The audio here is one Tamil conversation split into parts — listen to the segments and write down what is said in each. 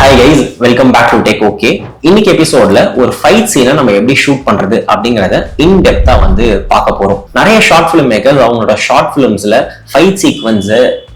Hi guys, welcome back to tech okay. இன்னைக்கு எபிசோட்ல ஒரு ஃபைட் சீனை நம்ம எப்படி ஷூட் பண்றது அப்படிங்கறத இன் டெப்தா பார்க்க போறோம். நிறைய ஷார்ட் ஃபிலிம் மேக்கர்ஸ் அவங்களோட ஷார்ட் ஃபிலிம்ஸ்ல ஃபைட் சீக்வன்ஸ்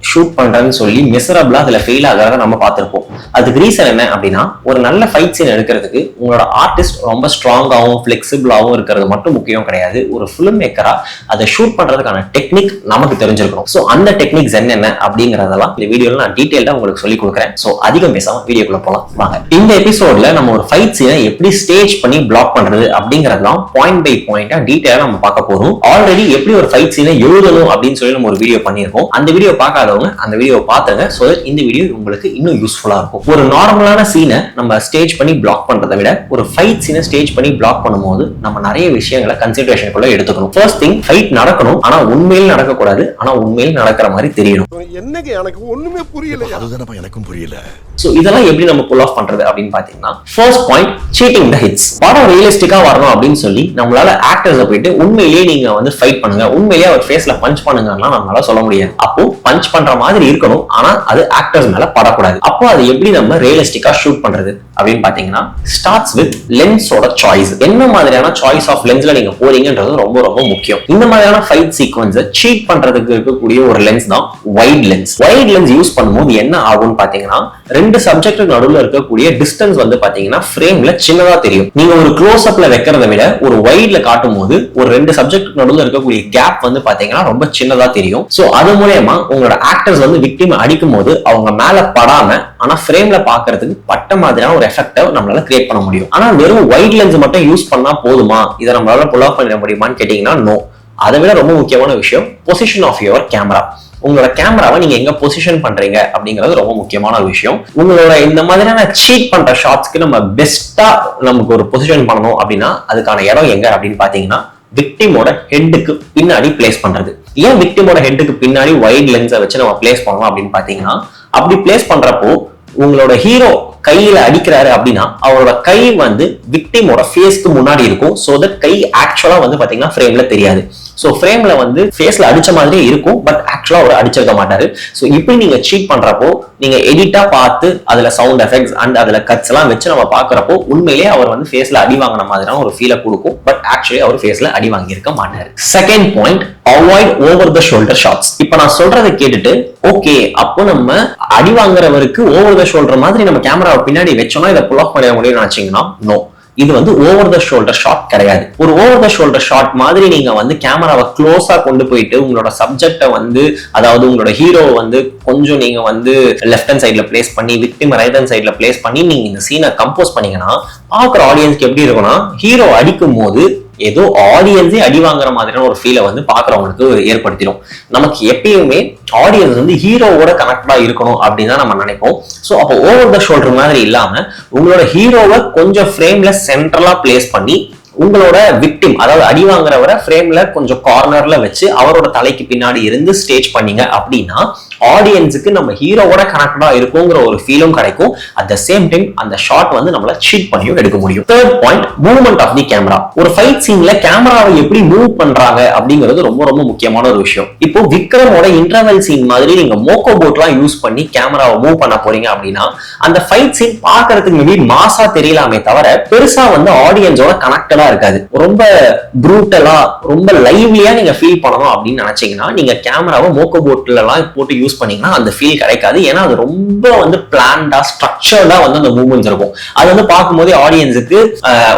ஷூட் பண்றேன்னு சொல்லி மிசரபிளா அதுல ஃபெயில் ஆகிறத நம்ம பார்த்திருப்போம். அதுக்கு ரீசன் என்ன அப்படின்னா, ஒரு நல்ல ஃபைட் சீன் எடுக்கிறதுக்கு உங்களோட ஆர்டிஸ்ட் ரொம்ப ஸ்ட்ராங்காகவும் ஃபிளெக்சிபிளாகவும் இருக்கிறது மட்டும் முக்கியம் கிடையாது. ஒரு ஃபிலிம் மேக்கரா அதை ஷூட் பண்றதுக்கான டெக்னிக் நமக்கு தெரிஞ்சிருக்கணும். ஸோ அந்த டெக்னிக்ஸ் என்னென்ன அப்படிங்கறதெல்லாம் இந்த வீடியோல நான் டீடைல்டா உங்களுக்கு சொல்லி கொடுக்குறேன். ஸோ அதிகம் பேசாம வீடியோக்குள்ள போலாம் வாங்க. இந்த எபிசோட்ல நம்ம ஒரு ஃபைட் சீனை எப்படி ஸ்டேஜ் பண்ணி பிளாக் பண்றது அப்படிங்கறதெல்லாம் பாயிண்ட் பை பாயிண்டா டீடைலா நம்ம பார்க்க போறோம். ஆல்ரெடி எப்படி ஒரு ஃபைட் சீனை எழுதணும் அப்படின்னு சொல்லி நம்ம ஒரு வீடியோ பண்ணியிருக்கோம். அந்த வீடியோ பார்க்காத அந்த வீடியோ பாத்துங்க. சோ இந்த வீடியோ உங்களுக்கு இன்னும் யூஸ்ஃபுல்லா இருக்கும். ஒரு நார்மலான சீனை நம்ம ஸ்டேஜ் பண்ணி பிளாக் பண்றதை விட ஒரு ஃபைட் சீனை ஸ்டேஜ் பண்ணி பிளாக் பண்ணும்போது நம்ம நிறைய விஷயங்களை கன்சிடரேஷனுக்குள்ள எடுத்துக்கணும். ஃபர்ஸ்ட் திங், ஃபைட் நடக்கணும், ஆனா உண்மையில் நடக்க கூடாது. ஆனா உண்மையில் நடக்கிற மாதிரி தெரியணும். என்னங்க எனக்கு ஒண்ணுமே புரியல. அதுதானப்பா எனக்கும் புரியல. சோ இதெல்லாம் எப்படி நம்ம புல் ஆஃப் பண்றது அப்படின்னு பாத்தீங்கன்னா, ஃபர்ஸ்ட் பாயிண்ட், சீட்டிங் தி ஹிட்ஸ். படம் ரியலிஸ்டிக்கா வரணும் அப்படின்னு சொல்லி நம்மளால ஆக்டர்ஸை போயிட்டு உண்மையிலேயே நீங்க ஃபைட் பண்ணுங்க, உண்மையிலேயே அவர் ஃபேஸ்ல பஞ்ச் பண்ணுங்கன்னா நம்மளால சொல்ல முடியாது. அப்போ பஞ்ச் பண்ற மாதிரி இருக்கணும், ஆனா அது ஆக்டர்ஸ் மேல படக்கூடாது. அப்போ அது எப்படி நம்ம ரியலிஸ்டிக்கா ஷூட் பண்றது அப்படின்னு பாத்தீங்கன்னா, ஸ்டார்ட்ஸ் வித் லென்ஸோட சாய்ஸ். என்ன மாதிரியான சாய்ஸ் ஆஃப் லென்ஸ்ல நீங்க போறீங்கன்றது ரொம்ப ரொம்ப முக்கியம். இந்த மாதிரியான ஃபைட் சீக்வன்ஸை சீட் பண்றதுக்கு இருக்கக்கூடிய ஒரு லென்ஸ் தான் white lens. White lens use பண்ணும்போது என்ன ஆகும்னு பாத்தீங்கன்னா, ரெண்டு சப்ஜெக்ட் நடுவுல இருக்கக்கூடிய டிஸ்டன்ஸ் பாத்தீங்கன்னா ஃப்ரேம்ல சின்னதா தெரியும். நீங்க ஒரு க்ளோஸ் அப்ல வைக்கிறத விட ஒரு வைட்ல காட்டும் போது ஒரு ரெண்டு சப்ஜெக்ட் நடுவுல இருக்கக்கூடிய கேப் பாத்தீங்கன்னா ரொம்ப சின்னதா தெரியும். சோ அது மூலமா உங்களோட ஆக்டர்ஸ் விக்டிம் அடிக்கும் போது அவங்க மேல படாம ஆனா ஃப்ரேம்ல பாக்குறதுக்கு பட்ட மாதிரியான ஒரு எஃபெக்ட் நம்மளால கிரியேட் பண்ண முடியும். ஆனா வெறும் வைட் லென்ஸ் மட்டும் யூஸ் பண்ணா போதுமா, இதை நம்மளால புல் ஆஃப் பண்ண முடியுமான்னு கேட்டீங்கன்னா நோ. அதை விட ரொம்ப முக்கியமான விஷயம் பொசிஷன் ஆஃப் யுவர் கேமரா. உங்களோட கேமராவை நீங்க எங்க பொசிஷன் பண்றீங்க அப்படிங்கிறது ரொம்ப முக்கியமான ஒரு விஷயம். உங்களோட இந்த மாதிரியான சீட் பண்ற ஷாட்ஸ்க்கு நம்ம பெஸ்டா நமக்கு ஒரு பொசிஷன் பண்ணணும் அப்படின்னா அதுக்கான இடம் எங்க அப்படின்னு பாத்தீங்கன்னா, விக்டிமோட ஹெட்டுக்கு பின்னாடி பிளேஸ் பண்றது. ஏன் விக்டிமோட ஹெட்டுக்கு பின்னாடி வைட் லென்ஸை வச்சு நம்ம பிளேஸ் பண்ணணும் அப்படின்னு பாத்தீங்கன்னா, அப்படி பிளேஸ் பண்றப்போ உங்களோட ஹீரோ கையில அடிக்கிறாரு அப்படின்னா அவரோட கை விக்டிமோட ஃபேஸ்க்கு முன்னாடி இருக்கும். சோ தட் கை ஆக்சுவலா பாத்தீங்கன்னா ஃப்ரேம்ல தெரியாது. சோ ஃப்ரேம்ல ஃபேஸ்ல அடிச்ச மாதிரியே இருக்கும், பட் ஆக்சுவலா அவர் அடிச்சிருக்க மாட்டாரு. சோ இப்படி நீங்க சீட் பண்றப்போ நீங்க எடிட்டா பார்த்து அதுல சவுண்ட் எஃபெக்ட்ஸ் அண்ட் அதுல கட்ஸ் எல்லாம் வச்சு நம்ம பாக்குறப்போ உண்மையிலேயே அவர் ஃபேஸ்ல அடி வாங்கின மாதிரியான ஒரு ஃபீலை கொடுக்கும், பட் ஆக்சுவலி அவர் ஃபேஸ்ல அடி வாங்கி இருக்க மாட்டாரு. Second point, avoid over the shoulder shots. இப்ப நான் சொல்றதை கேட்டுட்டு ஓகே அப்போ நம்ம அடி வாங்குறவருக்கு ஓவர் த ஷோல்டர் மாதிரி நம்ம கேமராவை பின்னாடி வச்சோம்னா இதை புல் ஆஃப் பண்ண முடியும்னு நினைச்சீங்கன்னா நோ. இது ஓவர் த ஷோல்டர் ஷாட் கிடையாது. ஒரு ஓவர் த ஷோல்டர் ஷாட் மாதிரி நீங்க கேமராவை க்ளோஸா கொண்டு போயிட்டு உங்களோட சப்ஜெக்ட அதாவது உங்களோட ஹீரோவை கொஞ்சம் நீங்க லெஃப்ட் ஹேண்ட் சைட்ல பிளேஸ் பண்ணி விக்டிம் ரைட் ஹேண்ட் சைட்ல பிளேஸ் பண்ணி நீங்க இந்த சீனை கம்போஸ் பண்ணீங்கன்னா பாக்குற ஆடியன்ஸ்க்கு எப்படி இருக்கும்னா, ஹீரோ அடிக்கும் போது ஏதோ ஆடியன்ஸே அடி வாங்குற மாதிரியான ஒரு ஃபீலை பாக்குறவங்களுக்கு ஏற்படுத்திடும். நமக்கு எப்பயுமே ஆடியன்ஸ் ஹீரோவோட கனெக்டடா இருக்கணும் அப்படின்னு தான் நம்ம நினைப்போம். சோ அப்போ ஓவர் த ஷோல்டர் மாதிரி இல்லாம உங்களோட ஹீரோவை கொஞ்சம் ஃப்ரேம்ல சென்ட்ரலா பிளேஸ் பண்ணி உங்களோட விக்டிம் அதாவது அடி வாங்குறவரை ஃப்ரேம்ல கொஞ்சம் கார்னர்ல வச்சு அவரோட தலைக்கு பின்னாடி இருந்து ஸ்டேஜ் பண்ணீங்க அப்படின்னா ஆடியன்ஸுக்கு நம்ம ஹீரோவோட கனெக்டடா இருக்குங்கிற ஒரு ஃபீலும் கிடைக்கும். அட் த சேம் டைம் அந்த ஷாட் நம்மள சீட் பண்ணியும் எடுக்க முடியும். Third point, movement of the camera. ஒரு ஃபைட் சீன்ல கேமராவை எப்படி மூவ் பண்றாங்க அப்படிங்கிறது ரொம்ப ரொம்ப முக்கியமான ஒரு விஷயம். இப்போ விக்ரமோட இன்டர்வல் சீன் மாதிரி நீங்க மோக்கோ போட்லாம் யூஸ் பண்ணி கேமராவை மூவ் பண்ண போறீங்க அப்படின்னா அந்த ஃபைட் சீன் பாக்குறதுக்கு மேபி மாசா தெரியலாமே தவிர பெருசா ஆடியன்ஸோட கனெக்டடா இருக்காது. ரொம்ப ப்ரூட்டலா ரொம்ப லைவ்லியா நீங்க ஃபீல் பண்ணணும் அப்படின்னு நினைச்சீங்கன்னா நீங்க கேமராவை மோக்கோ போட்ல எல்லாம் போட்டு யூஸ் பண்ணீங்கன்னா அந்த ஃபீல் கிடைக்காது. ஏன்னா அது ரொம்ப பிளான்டா ஸ்ட்ரக்சர்டா அந்த மூவ்மெண்ட்ஸ் இருக்கும். அது பார்க்கும்போது ஆடியன்ஸுக்கு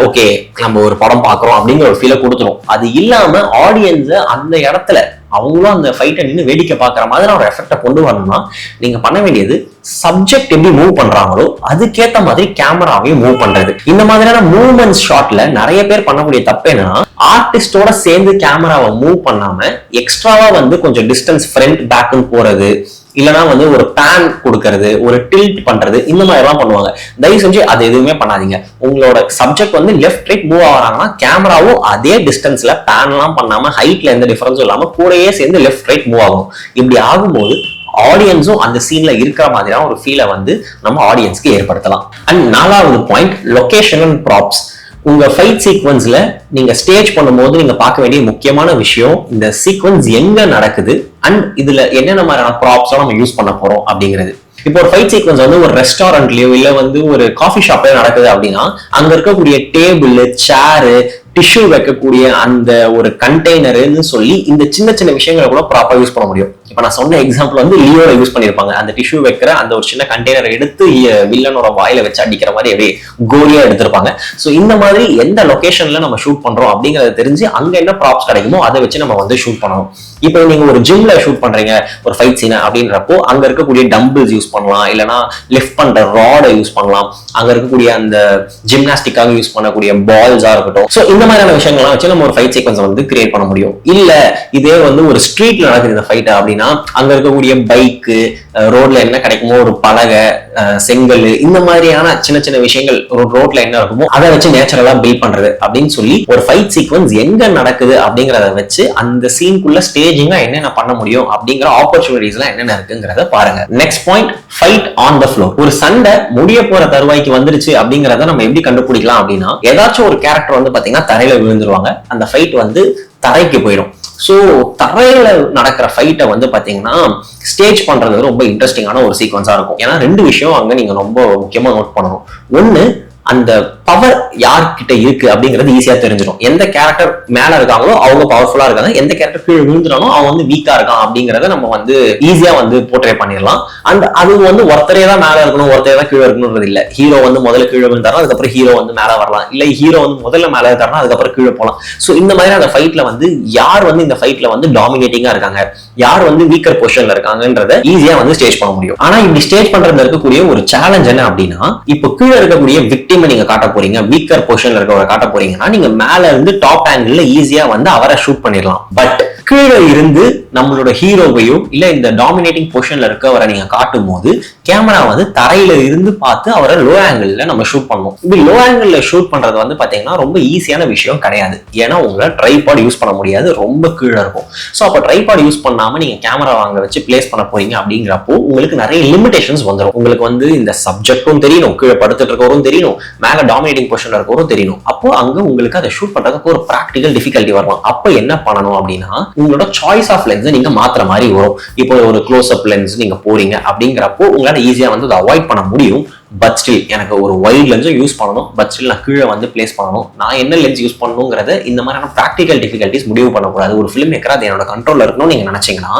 ஓகே நம்ம ஒரு படம் பார்க்கறோம் அப்படிங்கிற ஒரு ஃபீலை கொடுத்துரும். அது இல்லாம ஆடியன்ஸ் அந்த இடத்துல அவங்களும் அந்த ஃபைட்டை நின்று வேடிக்கை பார்க்குற மாதிரி ஒரு எஃபெக்டை கொண்டு வரணும்னா நீங்க பண்ண வேண்டியது சப்ஜெக்ட் எப்படி மூவ் பண்றாங்களோ அதுக்கேற்ற மாதிரி கேமராவையும் மூவ் பண்றது. இந்த மாதிரியான மூவ்மெண்ட் ஷாட்ல நிறைய பேர் பண்ணக்கூடிய தப்பு என்னன்னா, ஆர்டிஸ்டோட சேர்ந்து கேமராவை மூவ் பண்ணாம எக்ஸ்ட்ராவா கொஞ்சம் டிஸ்டன்ஸ் ஃப்ரண்ட் பேக்குன்னு போறது, இல்லைன்னா ஒரு பேன் கொடுக்கறது, ஒரு டில்ட் பண்றது, இந்த மாதிரி எல்லாம் பண்ணுவாங்க. தயவு செஞ்சு அது எதுவுமே பண்ணாதீங்க. உங்களோட சப்ஜெக்ட் லெஃப்ட் ரைட் மூவ் ஆகிறாங்கன்னா கேமராவும் அதே டிஸ்டன்ஸ்ல பேன் எல்லாம் பண்ணாம ஹைட்ல எந்த டிஃபரன்ஸும் இல்லாம கூடயே சேர்ந்து லெஃப்ட் ரைட் மூவ் ஆகும். இப்படி ஆகும்போது ஆடியன்ஸும் அந்த சீன்ல இருக்கிற மாதிரியான ஒரு ஃபீலை நம்ம ஆடியன்ஸ்க்கு ஏற்படுத்தலாம். அண்ட் நாலாவது பாயிண்ட், லொகேஷன் அண்ட் ப்ராப்ஸ். உங்க ஃபைட் சீக்வன்ஸ்ல நீங்க ஸ்டேஜ் பண்ணும்போது நீங்க பார்க்க வேண்டிய முக்கியமான விஷயம் இந்த சீக்வன்ஸ் எங்க நடக்குது அண்ட் இதுல என்னென்ன மாதிரியான ப்ராப்ஸ் நம்ம யூஸ் பண்ண போறோம் அப்படிங்கிறது. இப்போ ஒரு ஃபைட் சீக்வன்ஸ் வந்து ஒரு ரெஸ்டாரண்ட்லயோ இல்ல வந்து ஒரு காஃபி ஷாப்லயோ நடக்குது அப்படின்னா அங்க இருக்கக்கூடிய டேபிள், சேரு, டிஷ்யூ வைக்கக்கூடிய அந்த ஒரு கண்டெய்னர்னு சொல்லி இந்த சின்ன சின்ன விஷயங்களை கூட ப்ராப்பரா யூஸ் பண்ண முடியும். இப்ப நான் சொன்ன எக்ஸாம்பிள் வந்து லியோல யூஸ் பண்ணிருப்பாங்க. அந்த டிஷ்யூ வைக்கிற அந்த ஒரு சின்ன கண்டெய்னர் எடுத்து வில்லனோட வாயில வச்சு அடிக்கிற மாதிரி அப்படியே கோலியா எடுத்திருப்பாங்க. சோ இந்த மாதிரி எந்த லொகேஷன்ல நம்ம ஷூட் பண்றோம் அப்படிங்கறத தெரிஞ்சு அங்க என்ன ப்ராப்ஸ் கிடைக்குமோ அதை வச்சு நம்ம வந்து ஷூட் பண்ணணும். இப்போ நீங்க ஒரு ஜிம்ல ஷூட் பண்றீங்க ஒரு ஃபைட் சீனை அப்படின்றப்போ அங்க இருக்கக்கூடிய டம்பிள்ஸ் யூஸ் பண்ணலாம், இல்லைன்னா லிஃப்ட் பண்ற ராடை யூஸ் பண்ணலாம், அங்க இருக்கக்கூடிய அந்த ஜிம்னாஸ்டிக்காக யூஸ் பண்ணக்கூடிய பால்ஸா இருக்கட்டும். சோ இந்த மாதிரியான விஷயங்கள்லாம் வச்சு நம்ம ஒரு ஃபைட் சீக்வன்ஸ் வந்து கிரியேட் பண்ண முடியும். இல்ல இதே வந்து ஒரு ஸ்ட்ரீட்ல நடக்குது இந்த ஃபைட் அப்படின்னா அங்க இருக்கக்கூடிய பைக்கு, ரோட்ல என்ன கிடைக்குமோ ஒரு பலகை, செங்கல், இந்த மாதிரியான சின்ன சின்ன விஷயங்கள் ரோட்ல என்ன இருக்குமோ அதை வச்சு நேச்சுரலா பில்ட் பண்றது அப்படின்னு சொல்லி ஒரு ஃபைட் சீக்வன்ஸ் எங்க நடக்குது அப்படிங்கறத வச்சு அந்த சீனுக்குள்ள ஸ்டேஜிங்கா என்னென்ன பண்ண முடியும் அப்படிங்கிற ஆப்பர்ச்சுனிட்டிஸ் எல்லாம் என்னென்ன இருக்குங்கிறத பாருங்க. Next point, fight on the floor. ஒரு சண்டை முடிய போற தருவாய்க்கு வந்துருச்சு அப்படிங்கறத நம்ம எப்படி கண்டுபிடிக்கலாம் அப்படின்னா ஏதாச்சும் ஒரு கேரக்டர் வந்து பாத்தீங்கன்னா தரையில விழுந்துருவாங்க, அந்த ஃபைட் வந்து தரைக்கு போயிடும். சோ தரையில நடக்கிற ஃபைட்டை வந்து பாத்தீங்கன்னா ஸ்டேஜ் பண்றது ரொம்ப இன்ட்ரெஸ்டிங்கான ஒரு சீக்வன்ஸா இருக்கும். ஏன்னா ரெண்டு விஷயம் அங்க நீங்க ரொம்ப முக்கியமா நோட் பண்ணணும். ஒண்ணு, அந்த பவர் யார்கிட்ட இருக்கு அப்படிங்கிறது ஈஸியா தெரிஞ்சிடும். எந்த கேரக்டர் மேல இருக்காங்களோ அவங்க பவர்ஃபுல்லா இருக்காங்க, எந்த கேரக்டர் கீழே விழுந்துறானோ அவன் வந்து வீக்கா இருக்கான் அப்படிங்கறத நம்ம வந்து ஈஸியா வந்து போர்ட்ரே பண்ணிடலாம். அந்த அது வந்து ஒருத்தரே தான் மேல இருக்கணும், ஒருத்தரே தான் கீழே இருக்கணும்ன்றது இல்ல. ஹீரோ வந்து முதல்ல கீழே விழுந்தாரா, அதுக்கப்புறம் ஹீரோ வந்து மேல வரலாம், இல்ல ஹீரோ வந்து முதல்ல மேல இருக்காருன்னா அதுக்கப்புறம் கீழே போகலாம். சோ இந்த மாதிரி அந்த ஃபைட்ல வந்து யார் வந்து இந்த ஃபைட்ல வந்து டாமினேட்டிங்கா இருக்காங்க, யார் வந்து வீக்கர் பொசிஷன்ல இருக்காங்கன்றத ஈஸியா வந்து ஸ்டேஜ் பண்ண முடியும். ஆனா இப்படி ஸ்டேஜ் பண்றதுல இருக்கக்கூடிய ஒரு சேலஞ்ச் என்ன அப்படின்னா, இப்போ கீழே இருக்கக்கூடிய விக்டிம் நீங்க காட்ட போறீங்க, வீக்கர் பொசிஷன்ல இருக்கவரை காட்ட போறீங்கன்னா நீங்க மேல இருந்து டாப் ஆங்கிள் ஈஸியா வந்து அவரை ஷூட் பண்ணிடலாம். பட் கீழே இருந்து நம்மளோட ஹீரோவையும் இல்ல இந்த டாமினேட்டிங் பொசிஷன்ல இருக்கவரை நீங்க காட்டும் போது கேமரா வந்து தரையில இருந்து பார்த்து அவரை லோ ஆங்கிள் நம்ம ஷூட் பண்ணுவோம். இப்படி லோ ஆங்கிள் ஷூட் பண்றது வந்து பாத்தீங்கன்னா ரொம்ப ஈஸியான விஷயம் கிடையாது. ஏன்னா உங்களை ட்ரைபாட் யூஸ் பண்ண முடியாது, ரொம்ப கீழே இருக்கும். சோ அப்ப ட்ரைபாட் யூஸ் பண்ணாம நீங்க கேமரா வாங்க வச்சு பிளேஸ் பண்ண போறீங்க அப்படிங்கிறப்போ உங்களுக்கு நிறைய லிமிடேஷன்ஸ் வந்துடும். உங்களுக்கு வந்து இந்த சப்ஜெக்டும் தெரியணும், கீழே படுத்துட்டு இருக்கவரும் தெரியணும், மேல டாமினேட்டிங் பொசிஷன்ல இருக்கவரும் தெரியணும். அப்போ அங்க உங்களுக்கு அதை ஷூட் பண்றதுக்கு ஒரு பிராக்டிகல் டிஃபிகல்ட்டி வரலாம். அப்ப என்ன பண்ணணும் அப்படின்னா உங்களோட சாய்ஸ் ஆஃப் லென்ஸ் நீங்க மாத்துற மாதிரி வரும். இப்போ ஒரு க்ளோஸ் அப் லென்ஸ் நீங்க போறீங்க அப்படிங்கிறப்போ உங்களால ஈஸியா வந்து அதை அவாய்ட் பண்ண முடியும். பட் ஸ்டில் எனக்கு ஒரு வைட் லென்ஸும் யூஸ் பண்ணணும், பட் ஸ்டில் நான் கீழே வந்து பிளேஸ் பண்ணணும், நான் என்ன லென்ஸ் யூஸ் பண்ணணுங்கிறத இந்த மாதிரியான பிராக்டிகல் டிஃபிகல்ட்டிஸ் முடிவு பண்ணக்கூடாது. ஒரு ஃபிலிம் மேக்கர் அது என்னோட கண்ட்ரோல்ல இருக்கணும்னு நீங்க நினைச்சீங்கன்னா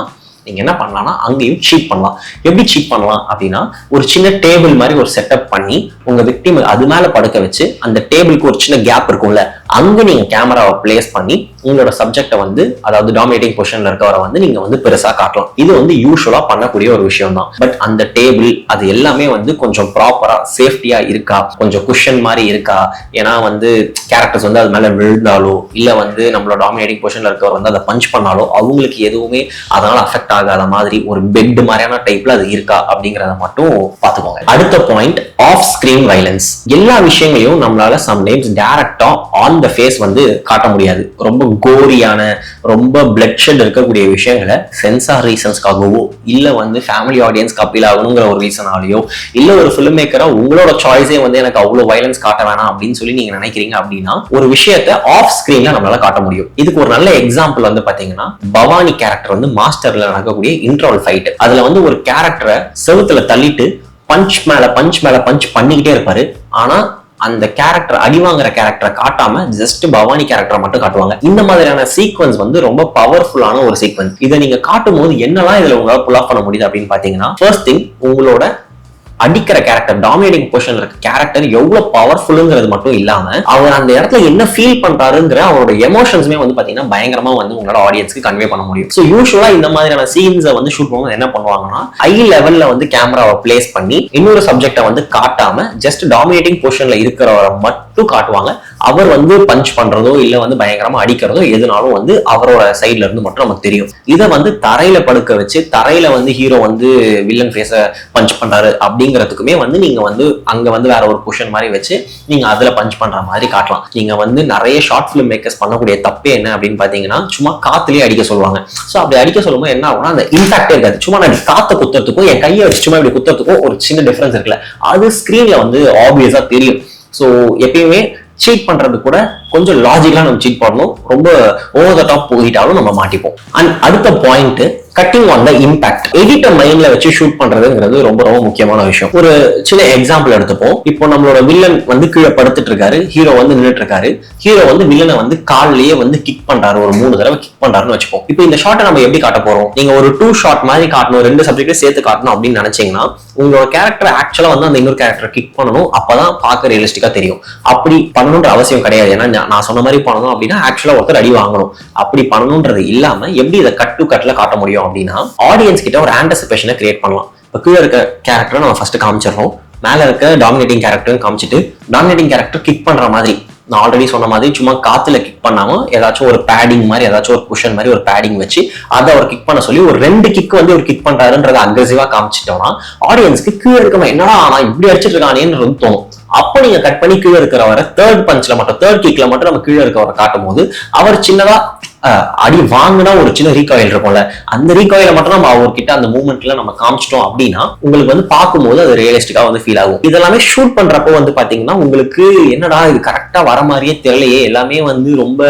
நீங்க என்ன பண்ணலாம்னா அங்கேயும் சீட் பண்ணலாம். எப்படி சீட் பண்ணலாம் அப்படின்னா ஒரு சின்ன டேபிள் மாதிரி ஒரு செட்டப் பண்ணி உங்க விக்டிம் அது மேல படுக்க வச்சு அந்த டேபிளுக்கு ஒரு சின்ன கேப் இருக்கும்ல, அங்க நீங்க கேமராவை பிளேஸ் பண்ணி உங்களோட சப்ஜெக்டை வந்து அதாவது டாமினேட்டிங் பொசிஷன்ல இருக்கவரை வந்து நீங்க வந்து பெருசா காட்டலாம். இது வந்து யூஸ்வலா பண்ணக்கூடிய ஒரு விஷயம் தான். பட் அந்த டேபிள் அது எல்லாமே வந்து கொஞ்சம் ப்ராப்பரா சேஃப்டியா இருக்கா, கொஞ்சம் குஷன் மாதிரி இருக்கா, ஏன்னா வந்து கேரக்டர்ஸ் வந்து அது மேல விழுந்தாலோ இல்ல வந்து நம்மளோட டாமினேட்டிங் பொசிஷன்ல இருக்கவர் வந்து அதை பஞ்ச் பண்ணாலோ அவங்களுக்கு எதுவுமே அதனால அஃபெக்ட் ஆகாத மாதிரி ஒரு பெட் மாதிரியான டைப்ல அது இருக்கா அப்படிங்கறத மட்டும் பாத்துக்கோங்க. அடுத்த பாயிண்ட், ஆஃப் ஸ்கிரீன் வயலன்ஸ். எல்லா விஷயங்களையும் நம்மளால சம்டைம்ஸ் டைரக்டா ஆன் த ஃபேஸ் வந்து காட்ட முடியாது. ரொம்ப கோரியான ரொம்ப பிளட் ஷெட் இருக்கக்கூடிய விஷயங்களை சென்சார் ரீசன்ஸ்க்காகவோ இல்ல வந்து ஃபேமிலி ஆடியன்ஸ்க்கு அப்பீல் ஆகணுங்கிற ஒரு ரீசனாலேயோ இல்ல ஒரு ஃபிலிம் மேக்கரா உங்களோட சாய்ஸே வந்து எனக்கு அவ்வளவு வயலன்ஸ் காட்ட வேணாம் அப்படின்னு சொல்லி நீங்க நினைக்கிறீங்க அப்படின்னா ஒரு விஷயத்தை ஆஃப் ஸ்கிரீன்ல நம்மளால காட்ட முடியும். இதுக்கு ஒரு நல்ல எக்ஸாம்பிள் வந்து பாத்தீங்கன்னா பவானி கேரக்டர் வந்து மாஸ்டர்ல நடக்கக்கூடிய இன்ட்ரோல் ஃபைட். அதுல வந்து ஒரு கேரக்டரை செவுத்துல தள்ளிட்டு பஞ்ச் மேல பஞ்ச் பண்ணிக்கிட்டே இருப்பாரு. ஆனா அந்த கேரக்டர் அடி வாங்குற கேரக்டரை காட்டாம ஜஸ்ட் பவானி கேரக்டரை மட்டும் காட்டுவாங்க. இந்த மாதிரியான சீக்வன்ஸ் வந்து ரொம்ப பவர்ஃபுல்லான ஒரு சீக்வன்ஸ். இதை நீங்க காட்டும் போது என்னெல்லாம் இதுல உங்களால புல் ஆஃப் பண்ண முடியுது அப்படின்னு பாத்தீங்கன்னா ஃபர்ஸ்ட் திங், உங்களோட அடிக்கிற கேரக்டர் டாமினேட்டிங் பொசிஷன்ல இருக்க கேரக்டர் எவ்வளவு பவர்ஃபுல்லுங்கிறது மட்டும் இல்லாம அவர் அந்த இடத்துல என்ன ஃபீல் பண்றாருங்கிற அவரோட எமோஷன்ஸுமே வந்து பாத்தீங்கன்னா பயங்கரமா வந்து உங்களோட ஆடியன்ஸ்க்கு கன்வே பண்ண முடியும். சோ யூசுவலா இந்த மாதிரியான சீன்ஸை வந்து ஷூட் பண்ணும்போது என்ன பண்ணுவாங்கன்னா ஹை லெவல்ல வந்து கேமராவை பிளேஸ் பண்ணி இன்னொரு சப்ஜெக்டை வந்து காட்டாம ஜஸ்ட் டாமினேட்டிங் பொசிஷன்ல இருக்கிறவரை மட்டும் காட்டுவாங்க. அவர் வந்து பஞ்ச் பண்றதோ இல்ல வந்து பயங்கரமா அடிக்கிறதோ எதுனாலும் வந்து அவரோட சைட்ல இருந்து மட்டும் நமக்கு தெரியும். இதை வந்து தரையில படுக்க வச்சு தரையில வந்து ஹீரோ வந்து வில்லன் ஃபேஸ பஞ்ச் பண்றாரு அப்படிங்கிறதுக்குமே வந்து நீங்க வந்து அங்க வந்து வேற ஒரு பொசிஷன் மாதிரி வச்சு நீங்க அதுல பஞ்ச் பண்ற மாதிரி காட்டலாம். நீங்க வந்து நிறைய ஷார்ட் பிலிம் மேக்கர்ஸ் பண்ணக்கூடிய தப்பே என்ன அப்படின்னு பாத்தீங்கன்னா சும்மா காத்துலயே அடிக்க சொல்லுவாங்க. சோ அப்படி அடிக்க சொல்லும்போது என்ன ஆகும்னா அந்த இம்பாக்டே இருக்காது. சும்மா நான் காத்த குத்துறதுக்கும் என் கையை வச்சு சும்மா இப்படி குத்துறதுக்கும் ஒரு சின்ன டிஃபரன்ஸ் இருக்குல்ல, அது ஸ்கிரீன்ல வந்து ஆப்வியஸா தெரியும். ஸோ எப்பயுமே சீட் பண்றது கூட கொஞ்சம் லாஜிக்கலா நம்ம சீட் பண்ணணும். ரொம்ப ஓவர் த டாப் போயிட்டாலும் நம்ம மாட்டிப்போம். அண்ட் அடுத்த point cutting on the impact. Editor மைண்ட்ல வச்சு ஷூட் பண்றதுங்கிறது ரொம்ப ரொம்ப முக்கியமான விஷயம். ஒரு சின்ன எக்ஸாம்பிள் எடுத்துப்போம். இப்போ நம்மளோட வில்லன் வந்து கீழே படுத்துட்டு இருக்காரு, ஹீரோ வந்து நின்றுட்டு இருக்காரு. ஹீரோ வந்து வில்லனை வந்து கால்லயே வந்து கிக் பண்றாரு, ஒரு 3 தடவை கிக் பண்றாருன்னு வச்சுப்போம். இப்போ இந்த ஷாட்டை நம்ம எப்படி காட்ட போறோம்? நீங்க ஒரு 2 ஷாட் மாதிரி காட்டணும், 2 சப்ஜெக்ட் சேர்த்து காட்டணும் அப்படின்னு நினைச்சீங்கன்னா உங்களோட கேரக்டர் ஆக்சுவலா வந்து அந்த இன்னொரு கேரக்டர் கிக் பண்ணணும். அப்பதான் பார்க்க ரியலிஸ்டிக்கா தெரியும். அப்படி பண்ணணும்ன்ற அவசியம் கிடையாது. ஏன்னா நான் சொன்ன மாதிரி பண்ணணும் அப்படின்னா ஆக்சுவலா ஒருத்தர் அடி வாங்கணும். அப்படி பண்ணணும்ன்றது இல்லாம எப்படி இதை கட் டு கட்ல காட்ட முடியும் அப்படின்னா ஆடியன்ஸ் கிட்ட ஒரு ஆன்டிசிபேஷனை கிரியேட் பண்ணலாம். இப்போ கீழே இருக்க கேரக்டரை நம்ம ஃபர்ஸ்ட் காமிச்சிடறோம், மேல இருக்க டாமினேட்டிங் கேரக்டரும் காமிச்சிட்டு டாமினேட்டிங் கேரக்டர் கிக் பண்ற மாதிரி நான் ஆல்ரெடி சொன்ன மாதிரி சும்மா காத்துல கிக் பண்ணாம ஏதாச்சும் ஒரு பேடிங் மாதிரி ஏதாச்சும் ஒரு குஷன் மாதிரி ஒரு பேடிங் வச்சு அதை அவர் கிக் பண்ண சொல்லி ஒரு 2 கிக் வந்து ஒரு கிக் பண்றாருன்றதை அக்ரெசிவா காமிச்சிட்டோம்னா ஆடியன்ஸ்க்கு கீழே இருக்கவன் என்னடா ஆனா இப்படி அடிச்சிட்டு இருக்கானேன்னு தோணும். அப்ப நீங்க கட் பண்ணி கீழே இருக்கிறவரை தேர்ட் கிக்ல மட்டும் நம்ம கீழே இருக்கவரை காட்டும் போது அவர் சின்னதா அடி வாங்கினா ஒரு சின்ன ரீகாயில் இருக்கும்ல, அந்த ரீகாயில மட்டும் நம்ம அவர்கிட்ட அந்த மூவ்மெண்ட்ல நம்ம காமிச்சிட்டோம் அப்படின்னா உங்களுக்கு வந்து பார்க்கும்போது அது ரியலிஸ்டிக்கா வந்து ஃபீல் ஆகும். இதெல்லாமே ஷூட் பண்றப்போ வந்து பாத்தீங்கன்னா உங்களுக்கு என்னடா இது கரெக்டா வர மாதிரியே தெரியலையே, எல்லாமே வந்து ரொம்ப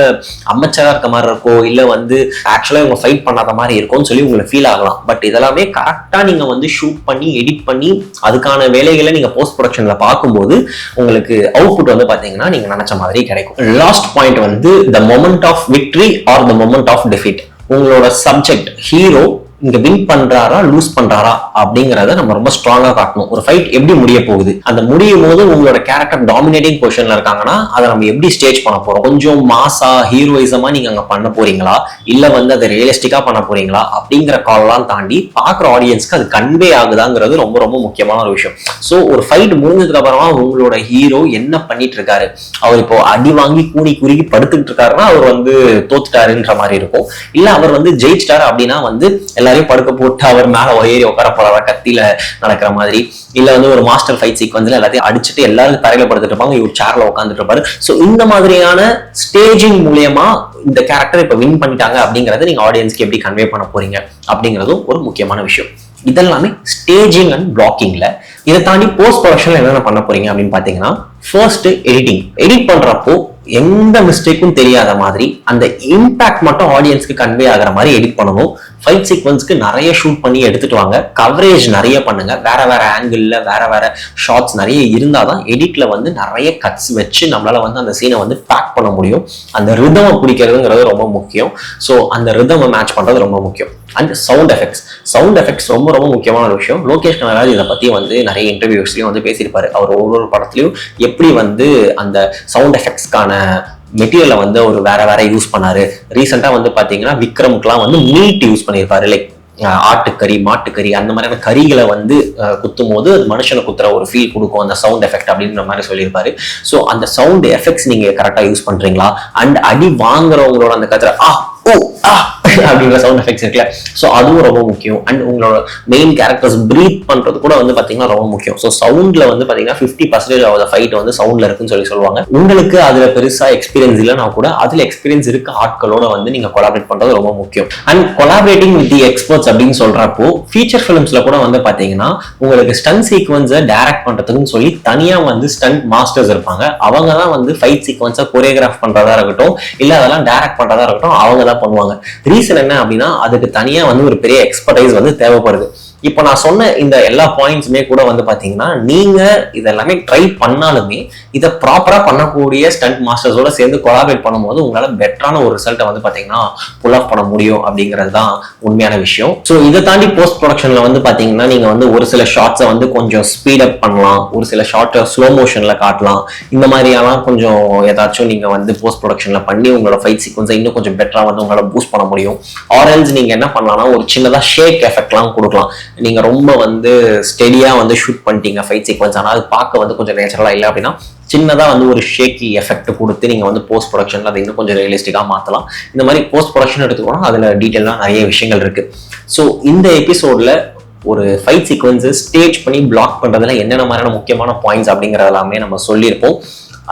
அமைச்சரா இருக்க மாதிரி இருக்கும், இல்ல வந்து ஆக்சுவலா இவங்க ஃபைட் பண்ணாத மாதிரி இருக்கும்னு சொல்லி உங்களுக்கு ஃபீல் ஆகலாம். பட் இதெல்லாமே கரெக்டா நீங்க வந்து ஷூட் பண்ணி எடிட் பண்ணி அதுக்கான வேலைகளை நீங்க போஸ்ட் ப்ரொடக்ஷன்ல பார்க்கும்போது உங்களுக்கு அவுட்புட் வந்து பாத்தீங்கன்னா நீங்க நினைச்ச மாதிரி கிடைக்கும். லாஸ்ட் பாயிண்ட் வந்து the moment of victory or the moment of defeat. உங்களோட சப்ஜெக்ட் ஹீரோ இங்க வின் பண்றாரா லூஸ் பண்றாரா அப்படிங்கறத நம்ம ரொம்ப ஸ்ட்ராங்கா காட்டணும். ஒரு ஃபைட் எப்படி முடிய போகுது, அந்த முடியும் போது உங்களோட கேரக்டர் டாமினேட்டிங் பொசிஷன்ல இருக்காங்கன்னா அதை நம்ம எப்படி ஸ்டேஜ் பண்ண போறோம், கொஞ்சம் மாசா ஹீரோயிசமா நீங்க அங்க பண்ண போறீங்களா இல்ல வந்து அதை ரியலிஸ்டிக்கா பண்ண போறீங்களா அப்படிங்கிற கால்லாம் தாண்டி பாக்குற ஆடியன்ஸ்க்கு அது கன்வே ஆகுதாங்கிறது ரொம்ப ரொம்ப முக்கியமான ஒரு விஷயம். சோ ஒரு ஃபைட் முடிஞ்சதுக்கு அப்புறமா உங்களோட ஹீரோ என்ன பண்ணிட்டு இருக்காரு, அவர் இப்போ அடி வாங்கி கூனி குறுகி படுத்துக்கிட்டு இருக்காருன்னா அவர் வந்து தோத்துட்டாருன்ற மாதிரி இருக்கும். இல்ல அவர் வந்து ஜெயிச்சிட்டாரு அப்படின்னா வந்து எல்லாரையும் படுக்க போட்டு அவர் மேல ஏறி உட்கார போறாரா கத்தியில நடக்கிற மாதிரி, இல்ல வந்து ஒரு மாஸ்டர் ஃபைட் சீக்வன்ஸ்ல எல்லாத்தையும் அடிச்சுட்டு எல்லாரும் தரையில படுத்துட்டு இருப்பாங்க, இவர் சேர்ல உட்காந்துட்டு இருப்பாரு. சோ இந்த மாதிரியான ஸ்டேஜிங் மூலியமா இந்த கேரக்டர் இப்ப வின் பண்ணிட்டாங்க அப்படிங்கறத நீங்க ஆடியன்ஸ்க்கு எப்படி கன்வே பண்ண போறீங்க அப்படிங்கறதும் ஒரு முக்கியமான விஷயம். இதெல்லாமே ஸ்டேஜிங் அண்ட் பிளாக்கிங்ல. இதை தாண்டி போஸ்ட் ப்ரொடக்ஷன்ல என்னென்ன பண்ண போறீங்க அப்படின்னு பாத்தீங்கன்னா ஃபர்ஸ்ட் எடிட் பண்றப்போ எந்த மிஸ்டேக்கும் தெரியாத மாதிரி அந்த இம்பாக்ட் மட்டும் ஆடியன்ஸ்க்கு கன்வே ஆகிற மாதிரி எடிட் பண்ணணும். ஃபைட் சீக்வன்ஸ்க்கு நிறைய ஷூட் பண்ணி எடுத்துட்டு வாங்க, கவரேஜ் நிறைய பண்ணுங்க, வேற வேற ஆங்கிள் வேற வேற ஷார்ட்ஸ் நிறைய இருந்தாதான் எடிட்ல வந்து நிறைய கட்ஸ் வச்சு நம்மளால வந்து அந்த சீனை வந்து பேக் பண்ண முடியும். அந்த ரிதமை பிடிக்கிறதுங்கிறது ரொம்ப முக்கியம். ஸோ அந்த ரிதமை மேட்ச் பண்றது ரொம்ப முக்கியம். அண்ட் சவுண்ட் எஃபெக்ட்ஸ் ரொம்ப ரொம்ப முக்கியமான ஒரு விஷயம். லோகேஷ் கனகராஜ் இதை பத்தி வந்து நிறைய இன்டர்வியூஸ்லயும் வந்து பேசியிருப்பாரு. அவர் ஒவ்வொரு படத்துலயும் எப்படி வந்து அந்த சவுண்ட் எஃபெக்ட்ஸ்க்கான மெட்டீரியலை வந்து ஒரு வேற யூஸ் பண்ணாரு. ரீசெண்டா வந்து பாத்தீங்கன்னா விக்ரமுக்குலாம் வந்து மீட் யூஸ் பண்ணியிருப்பாரு, லைக் ஆட்டுக்கறி மாட்டுக்கறி அந்த மாதிரியான கறிகளை வந்து குத்தும் போது அது மனுஷனை குத்துற ஒரு ஃபீல் கொடுக்கும் அந்த சவுண்ட் எஃபெக்ட் அப்படின்ற மாதிரி சொல்லியிருப்பாரு. ஸோ அந்த சவுண்ட் எஃபெக்ட்ஸ் நீங்க கரெக்டா யூஸ் பண்றீங்களா, அண்ட் அடி வாங்குறவங்களோட அந்த கத்துற அப்படிங்கிற சவுண்ட் எஃபெக்ட்ஸ் இருக்குல்ல, ஸோ அதுவும் ரொம்ப முக்கியம். அண்ட் உங்களோட மெயின் கேரக்டர்ஸ் பிரீத் பண்றது கூட வந்து பாத்தீங்கன்னா ரொம்ப முக்கியம். ஸோ சவுண்ட்ல வந்து பாத்தீங்கன்னா 50% ஆஃப் த ஃபைட் வந்து சவுண்ட்ல இருக்குன்னு சொல்லுவாங்க. உங்களுக்கு அதுல பெருசா எக்ஸ்பீரியன்ஸ் இல்லைன்னா கூட அதுல எக்ஸ்பீரியன்ஸ் இருக்க ஆட்களோட வந்து நீங்க கொலாபரேட் பண்றது ரொம்ப முக்கியம். And collaborating with the experts அப்படின்னு சொல்றப்போ ஃபீச்சர் ஃபிலிம்ஸ்ல கூட வந்து பாத்தீங்கன்னா உங்களுக்கு ஸ்டன்ட் சீக்வன்ஸை டைரக்ட் பண்றதுக்குன்னு சொல்லி தனியா வந்து ஸ்டன்ட் மாஸ்டர்ஸ் இருப்பாங்க. அவங்க தான் வந்து ஃபைட் சீக்வன்ஸை கொரியோகிராஃப் பண்றதா இருக்கட்டும் இல்ல அதெல்லாம் டைரக்ட் பண்றதா இருக்கட்டும் அவங்க தான் பண்ணுவாங்க. ரீசன் என்ன அப்படின்னா அதுக்கு தனியா வந்து ஒரு பெரிய எக்ஸ்பர்டைஸ் வந்து தேவைப்படுது. இப்போ நான் சொன்ன இந்த எல்லா பாயிண்ட்ஸுமே கூட வந்து பாத்தீங்கன்னா நீங்க இதெல்லாமே ட்ரை பண்ணாலுமே இதை ப்ராப்பரா பண்ணக்கூடிய ஸ்டண்ட் மாஸ்டர்ஸோட சேர்ந்து கொலாபரேட் பண்ணும்போது உங்களால பெட்டரான ஒரு ரிசல்ட்டை வந்து பாத்தீங்கன்னா புல் ஆஃப் பண்ண முடியும் அப்படிங்கிறது தான் உண்மையான விஷயம். ஸோ இதை தாண்டி போஸ்ட் ப்ரொடக்ஷன்ல வந்து பாத்தீங்கன்னா நீங்க வந்து ஒரு சில ஷார்ட்ஸை வந்து கொஞ்சம் ஸ்பீட் அப் பண்ணலாம், ஒரு சில ஷார்ட்டை ஸ்லோ மோஷன்ல காட்டலாம். இந்த மாதிரியெல்லாம் கொஞ்சம் ஏதாச்சும் நீங்க வந்து போஸ்ட் ப்ரொடக்ஷன்ல பண்ணி உங்களோட ஃபைட் சீக்வன்ஸை இன்னும் கொஞ்சம் பெட்டரா வந்து உங்களால பூஸ்ட் பண்ண முடியும். ஆரல்ஸ் நீங்க என்ன பண்ணலாம்னா ஒரு சின்னதா ஷேக் எஃபெக்ட்லாம் கொடுக்கலாம். நீங்க ரொம்ப வந்து ஸ்டெடியா வந்து ஷூட் பண்ணிட்டீங்க ஃபைட் சீக்வன்ஸ், ஆனால் அது பார்க்க வந்து கொஞ்சம் நேச்சுரலா இல்லை அப்படின்னா சின்னதா வந்து ஒரு ஷேக்கி எஃபெக்ட் கொடுத்து நீங்க வந்து போஸ்ட் ப்ரொடக்ஷன்ல அதை இன்னும் கொஞ்சம் ரியலிஸ்டிக்கா மாத்தலாம். இந்த மாதிரி போஸ்ட் ப்ரொடக்ஷன் எடுத்துக்கோனா அதுல டீட்டெயிலா நிறைய விஷயங்கள் இருக்கு. ஸோ இந்த எபிசோட்ல ஒரு ஃபைட் சீக்வன்ஸை ஸ்டேஜ் பண்ணி பிளாக் பண்றதுல என்னென்ன மாதிரியான முக்கியமான பாயிண்ட்ஸ் அப்படிங்கறது எல்லாமே நம்ம சொல்லியிருப்போம்.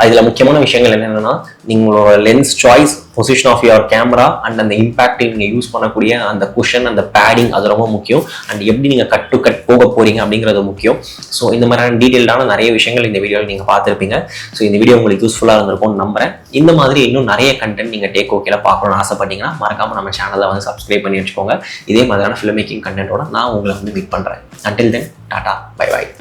இதுல முக்கியமான விஷயங்கள் என்னென்னா நீங்களோட lens choice, position of your camera and அந்த இம்பாக்டிங் நீங்கள் யூஸ் பண்ணக்கூடிய அந்த குஷன், அந்த பேடிங், அது ரொம்ப முக்கியம். அண்ட் எப்படி நீங்கள் கட் டு கட் போக போறீங்க அப்படிங்கிறது முக்கியம். ஸோ இந்த மாதிரியான டீட்டெயில்டான நிறைய விஷயங்கள் இந்த வீடியோவில் நீங்கள் பார்த்துருப்பீங்க. ஸோ இந்த வீடியோ உங்களுக்கு யூஸ்ஃபுல்லாக இருந்திருக்கும்னு நம்புறேன். இந்த மாதிரி இன்னும் நிறைய கண்டென்ட் நீங்கள் டேக் ஓகேல பார்க்கணும்னு ஆசைப்பட்டீங்கன்னா மறக்காம நம்ம சேனலை வந்து சப்ஸ்கிரைப் பண்ணி வச்சுக்கோங்க. இதே மாதிரியான ஃபில்ம் மேக்கிங் கண்டென்ட்டோட நான் உங்களை வந்து மீட் பண்ணுறேன். Until then, Tata, bye bye.